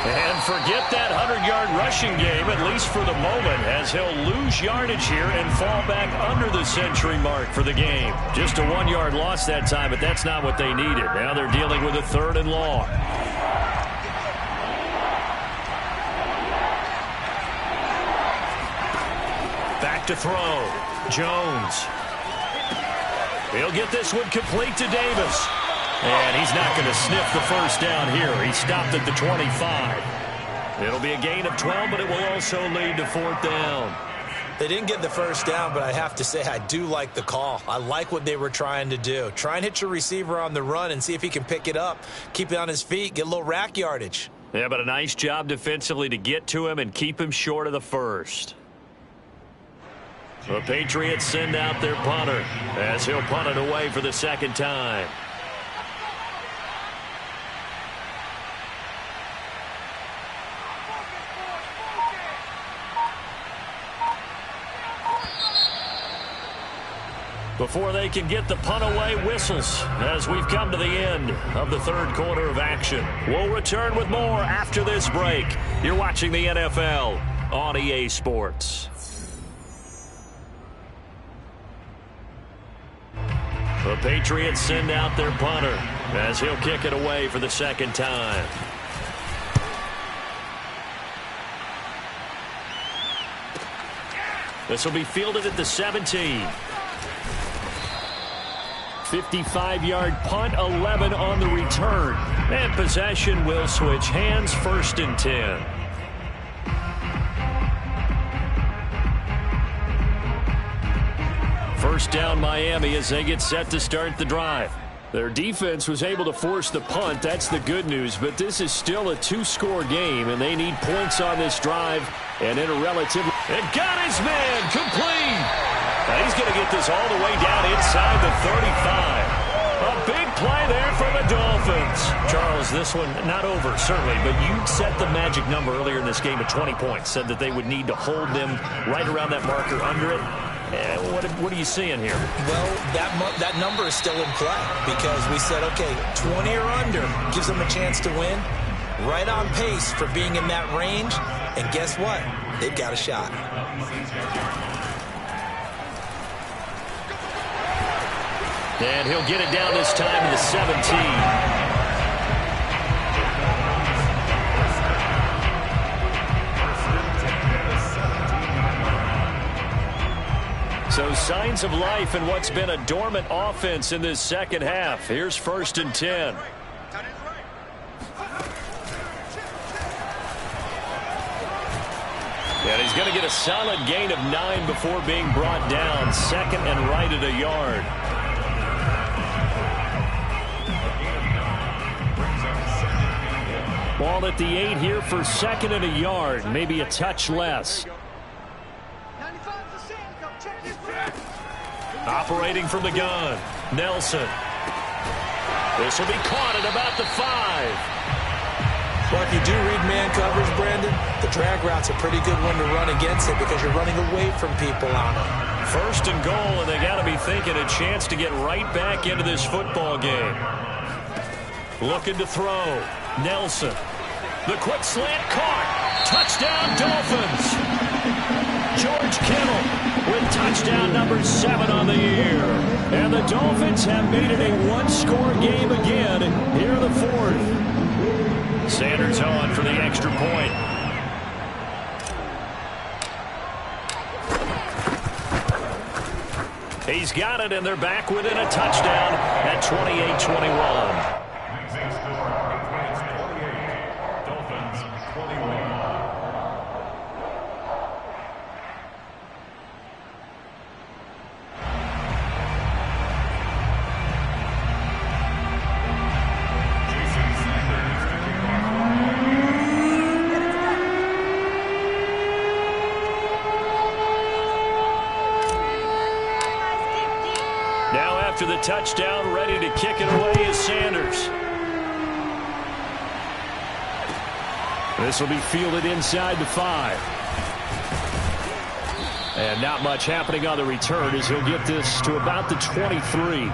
And forget that 100-yard rushing game, at least for the moment, as he'll lose yardage here and fall back under the century mark for the game. Just a 1-yard loss that time, but that's not what they needed. Now they're dealing with a 3rd and long. Back to throw. Jones. He'll get this one complete to Davis. And he's not going to sniff the first down here. He stopped at the 25. It'll be a gain of 12, but it will also lead to 4th down. They didn't get the first down, but I have to say I do like the call. I like what they were trying to do. Try and hit your receiver on the run and see if he can pick it up, keep it on his feet, get a little rack yardage. Yeah, but a nice job defensively to get to him and keep him short of the first. The Patriots send out their punter as he'll punt it away for the second time. Before they can get the punt away, whistles as we've come to the end of the 3rd quarter of action. We'll return with more after this break. You're watching the NFL on EA Sports. The Patriots send out their punter as he'll kick it away for the second time. This will be fielded at the 17. 55-yard punt, 11 on the return. And possession will switch hands, 1st and 10. First down Miami as they get set to start the drive. Their defense was able to force the punt. That's the good news. But this is still a 2-score game, and they need points on this drive. And in a relatively... And got his man complete. Now he's going to get this all the way down inside the 35. A big play there for the Dolphins. Charles, this one not over, certainly, but you set the magic number earlier in this game at 20 points. Said that they would need to hold them right around that marker under it. What are you seeing here? Well, that number is still in play because we said, okay, 20 or under gives them a chance to win. Right on pace for being in that range. And guess what? They've got a shot. And he'll get it down this time to the 17. So signs of life in what's been a dormant offense in this second half. Here's 1st and 10. And he's going to get a solid gain of 9 before being brought down. 2nd and right at a yard. Ball at the 8 here for 2nd and a yard. Maybe a touch less. Operating from the gun, Nelson. This will be caught at about the 5. Well, if you do read man coverage, Brandon, the drag route's a pretty good one to run against it because you're running away from people on it. 1st and goal, and they got to be thinking a chance to get right back into this football game. Looking to throw, Nelson. The quick slant caught. Touchdown, Dolphins. George Kittle with touchdown number 7 on the year. And the Dolphins have made it a 1-score game again here in the 4th. Sanders on for the extra point. He's got it, and they're back within a touchdown at 28-21. Dolphins touchdown, ready to kick it away is Sanders. This will be fielded inside the 5. And not much happening on the return as he'll get this to about the 23.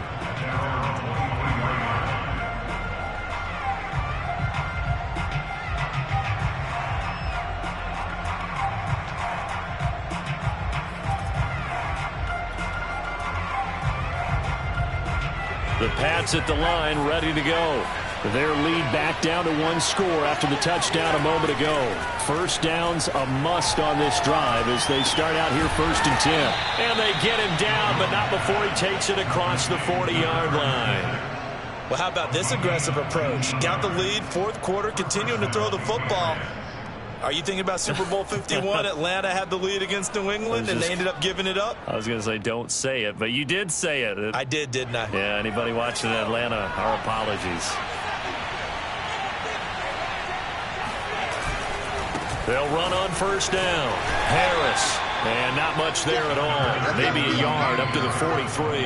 The Pats at the line, ready to go. Their lead back down to 1 score after the touchdown a moment ago. First down's a must on this drive as they start out here 1st and 10. And they get him down, but not before he takes it across the 40-yard line. Well, how about this aggressive approach? Got the lead, 4th quarter, continuing to throw the football. Are you thinking about Super Bowl 51? Atlanta had the lead against New England, and they ended up giving it up? I was going to say don't say it, but you did say it. I did, didn't I? Yeah, anybody watching Atlanta, our apologies. They'll run on 1st down. Harris. And not much there at all. Maybe a yard up to the 43.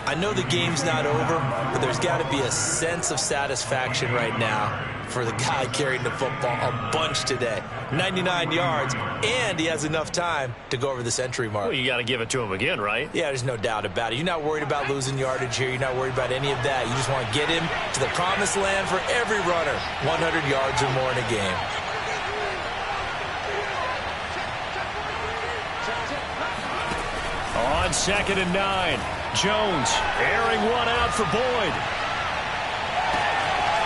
I know the game's not over, but there's got to be a sense of satisfaction right now for the guy carrying the football a bunch today. 99 yards, and he has enough time to go over the century mark. Well, you got to give it to him again, right? Yeah, there's no doubt about it. You're not worried about losing yardage here. You're not worried about any of that. You just want to get him to the promised land for every runner. 100 yards or more in a game. On 2nd and 9, Jones airing one out for Boyd.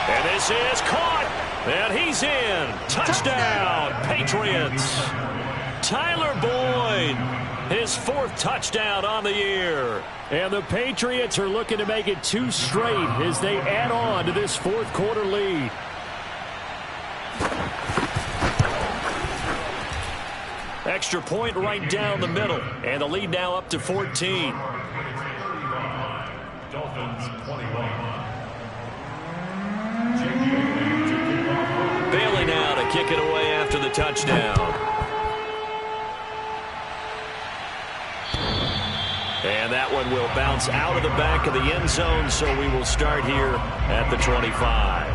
And this is caught. And he's in. Touchdown, Patriots. Tyler Boyd, his 4th touchdown on the year. And the Patriots are looking to make it 2 straight as they add on to this 4th quarter lead. Extra point right down the middle. And the lead now up to 14. Dolphins 21. Bailey now to kick it away after the touchdown. And that one will bounce out of the back of the end zone, so we will start here at the 25.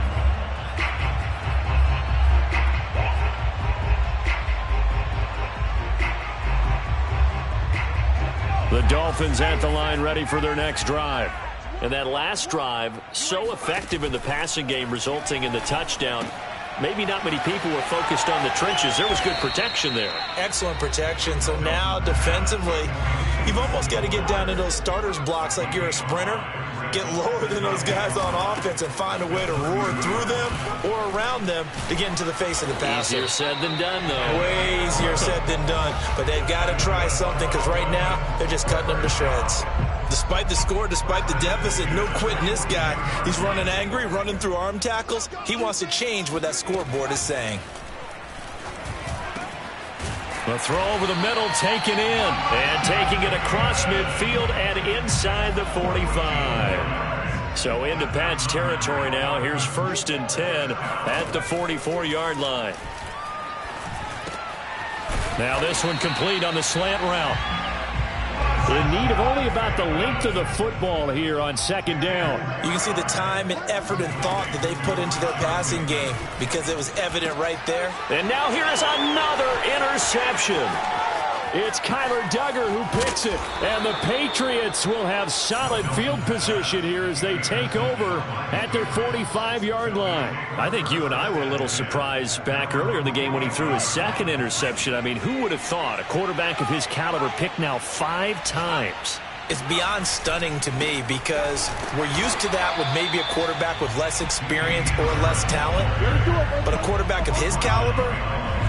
The Dolphins at the line, ready for their next drive. And that last drive, so effective in the passing game, resulting in the touchdown. Maybe not many people were focused on the trenches. There was good protection there. Excellent protection. So now defensively, you've almost got to get down to those starters blocks like you're a sprinter. Get lower than those guys on offense and find a way to roar through them or around them to get into the face of the passer. Easier said than done, though. Way easier said than done. But they've got to try something because right now they're just cutting them to shreds. Despite the score, despite the deficit, no quitting this guy. He's running angry, running through arm tackles. He wants to change what that scoreboard is saying. The throw over the middle, taken in. And taking it across midfield and inside the 45. So into Pats territory now. Here's 1st and 10 at the 44-yard line. Now this one complete on the slant route. In need of only about the length of the football here on 2nd down. You can see the time and effort and thought that they put into their passing game because it was evident right there. And now here is another interception. It's Kyler Duggar who picks it. And the Patriots will have solid field position here as they take over at their 45-yard line. I think you and I were a little surprised back earlier in the game when he threw his 2nd interception. I mean, who would have thought a quarterback of his caliber picked now 5 times? It's beyond stunning to me because we're used to that with maybe a quarterback with less experience or less talent. But a quarterback of his caliber,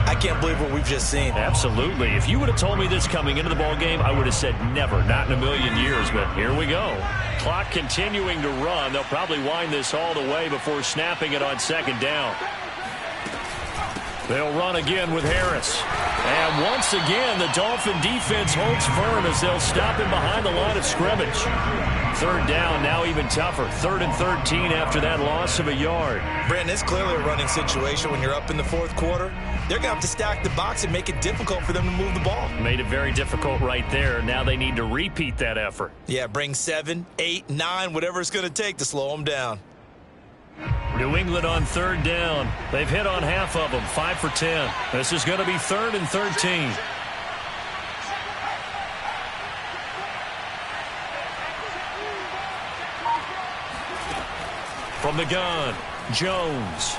I can't believe what we've just seen. Absolutely. If you would have told me this coming into the ball game, I would have said never, not in a million years. But here we go. Clock continuing to run. They'll probably wind this all the way before snapping it on 2nd down. They'll run again with Harris. And once again, the Dolphin defense holds firm as they'll stop him behind the line of scrimmage. third down now even tougher. 3rd and 13 after that loss of a yard. Brandon, it's clearly a running situation when you're up in the fourth quarter. They're going to have to stack the box and make it difficult for them to move the ball. Made it very difficult right there. Now they need to repeat that effort. Yeah, bring 7, 8, 9, whatever it's going to take to slow them down. New England on 3rd down. They've hit on half of them, 5 for 10. This is going to be 3rd and 13. From the gun, Jones.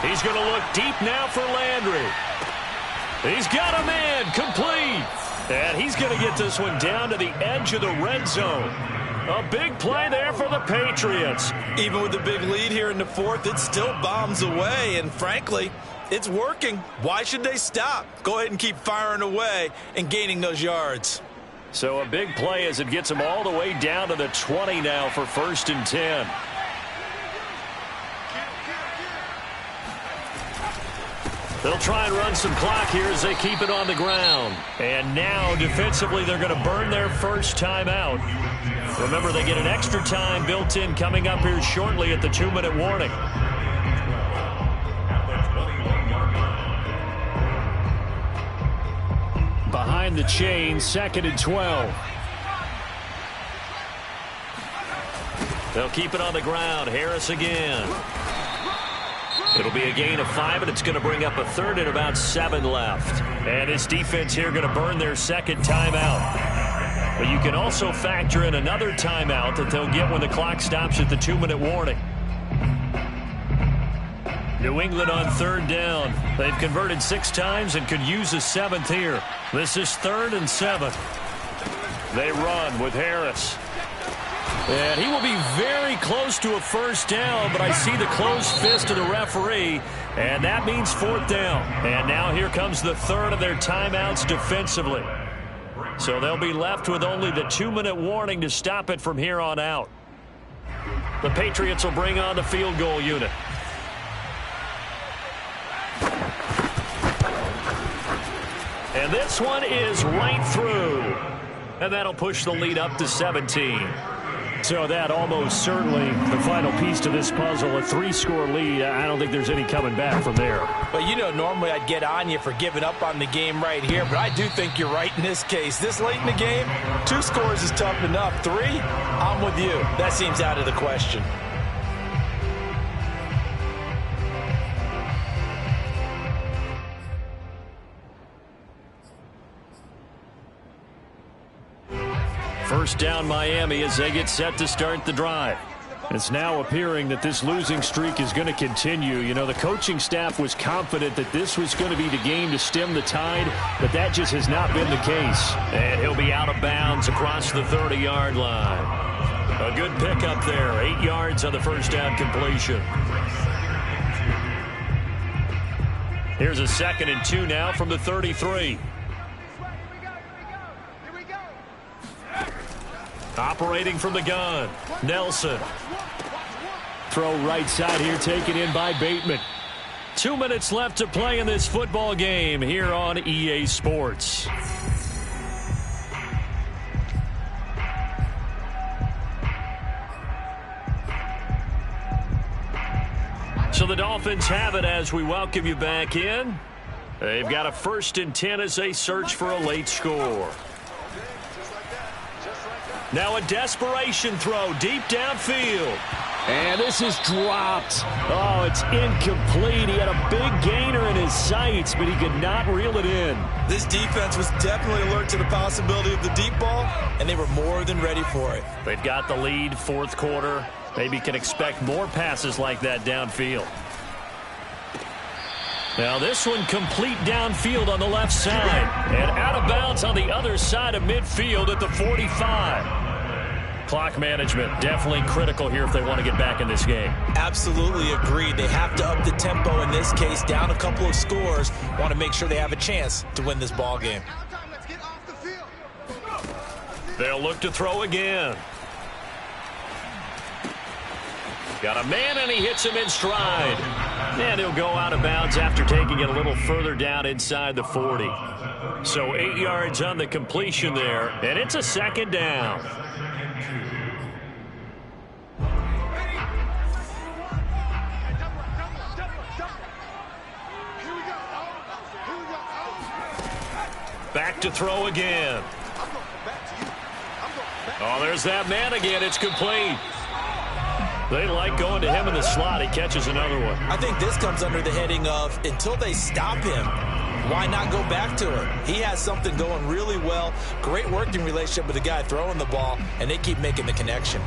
He's going to look deep now for Landry. He's got a man, complete. And he's going to get this one down to the edge of the red zone. A big play there for the Patriots. Even with the big lead here in the fourth, it still bombs away. And frankly, it's working. Why should they stop? Go ahead and keep firing away and gaining those yards. So a big play as it gets them all the way down to the 20 now for 1st and 10. They'll try and run some clock here as they keep it on the ground. And now, defensively, they're going to burn their first timeout. Remember, they get an extra time built in coming up here shortly at the 2-minute warning. Behind the chain, 2nd and 12. They'll keep it on the ground. Harris again. It'll be a gain of 5, and it's going to bring up a 3rd and about 7 left. And this defense here going to burn their second timeout. But you can also factor in another timeout that they'll get when the clock stops at the 2-minute warning. New England on 3rd down. They've converted 6 times and could use a 7th here. This is 3rd and 7. They run with Harris. And he will be very close to a first down, but I see the closed fist of the referee, and that means 4th down. And now here comes the 3rd of their timeouts defensively. So they'll be left with only the 2-minute warning to stop it from here on out. The Patriots will bring on the field goal unit. And this one is right through. And that'll push the lead up to 17. So that almost certainly the final piece to this puzzle, a 3-score lead. I don't think there's any coming back from there. But, you know, normally I'd get on you for giving up on the game right here, but I do think you're right in this case. This late in the game, 2 scores is tough enough. 3, I'm with you. That seems out of the question. First down Miami as they get set to start the drive. It's now appearing that this losing streak is going to continue. You know, the coaching staff was confident that this was going to be the game to stem the tide, but that just has not been the case. And he'll be out of bounds across the 30-yard line. A good pickup there, 8 yards on the first down completion. Here's a 2nd and 2 now from the 33. Operating from the gun, Nelson. Throw right side here, taken in by Bateman. 2 minutes left to play in this football game here on EA Sports. So the Dolphins have it as we welcome you back in. They've got a 1st and 10 as they search for a late score. Now a desperation throw deep downfield. And this is dropped. Oh, it's incomplete. He had a big gainer in his sights, but he could not reel it in. This defense was definitely alert to the possibility of the deep ball, and they were more than ready for it. They've got the lead, 4th quarter. Maybe can expect more passes like that downfield. Now this one complete downfield on the left side. And out of bounds on the other side of midfield at the 45. Clock management definitely critical here if they want to get back in this game. Absolutely agreed. They have to up the tempo in this case, down a couple of scores. Want to make sure they have a chance to win this ball game. They'll look to throw again. Got a man, and he hits him in stride. And he'll go out of bounds after taking it a little further down inside the 40. So 8 yards on the completion there, and it's a 2nd down. Back to throw again. Oh, there's that man again. It's complete. They like going to him in the slot. He catches another one. I think this comes under the heading of until they stop him, why not go back to him? He has something going really well. Great working relationship with the guy throwing the ball, and they keep making the connection.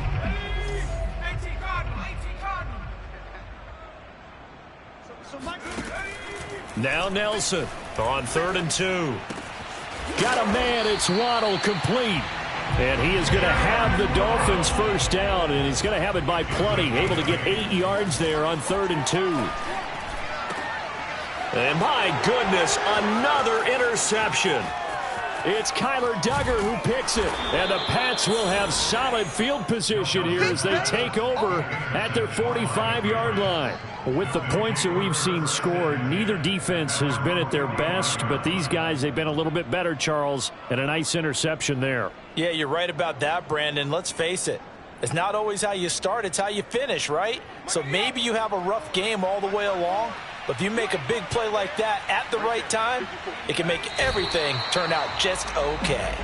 Now Nelson on 3rd and 2. Got a man. It's Waddle, complete. And he is going to have the Dolphins first down, and he's going to have it by plenty. Able to get 8 yards there on 3rd and 2. And my goodness, another interception. It's Kyler Duggar who picks it. And the Pats will have solid field position here as they take over at their 45-yard line. With the points that we've seen scored, neither defense has been at their best, but these guys, they've been a little bit better, Charles, and a nice interception there. Yeah, you're right about that, Brandon. Let's face it. It's not always how you start, it's how you finish, right? So maybe you have a rough game all the way along, but if you make a big play like that at the right time, it can make everything turn out just okay.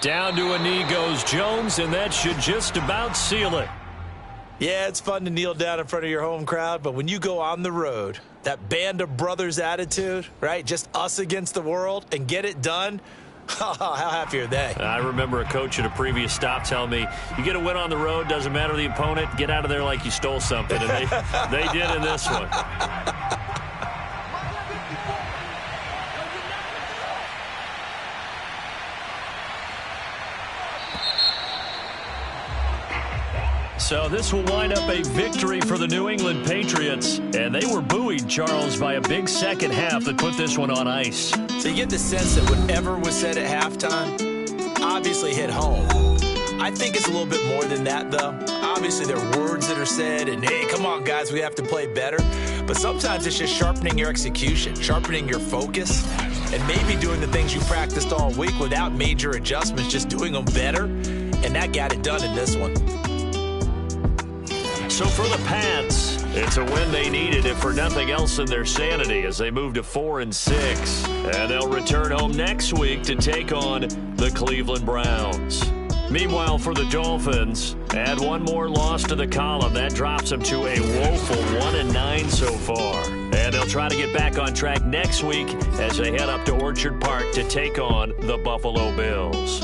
Down to a knee goes Jones, and that should just about seal it. Yeah, it's fun to kneel down in front of your home crowd, but when you go on the road, that band of brothers attitude, right, just us against the world, and get it done, how happy are they? I remember a coach at a previous stop telling me, you get a win on the road, doesn't matter the opponent, get out of there like you stole something. And they did in this one. So this will wind up a victory for the New England Patriots. And they were buoyed, Charles, by a big second half that put this one on ice. So you get the sense that whatever was said at halftime obviously hit home. I think it's a little bit more than that, though. Obviously, there are words that are said, and, hey, come on, guys, we have to play better. But sometimes it's just sharpening your execution, sharpening your focus, and maybe doing the things you practiced all week without major adjustments, just doing them better. And that got it done in this one. So for the Pats, it's a win they needed, if for nothing else than their sanity, as they move to 4-6. And they'll return home next week to take on the Cleveland Browns. Meanwhile, for the Dolphins, add one more loss to the column. That drops them to a woeful 1-9 so far. And they'll try to get back on track next week as they head up to Orchard Park to take on the Buffalo Bills.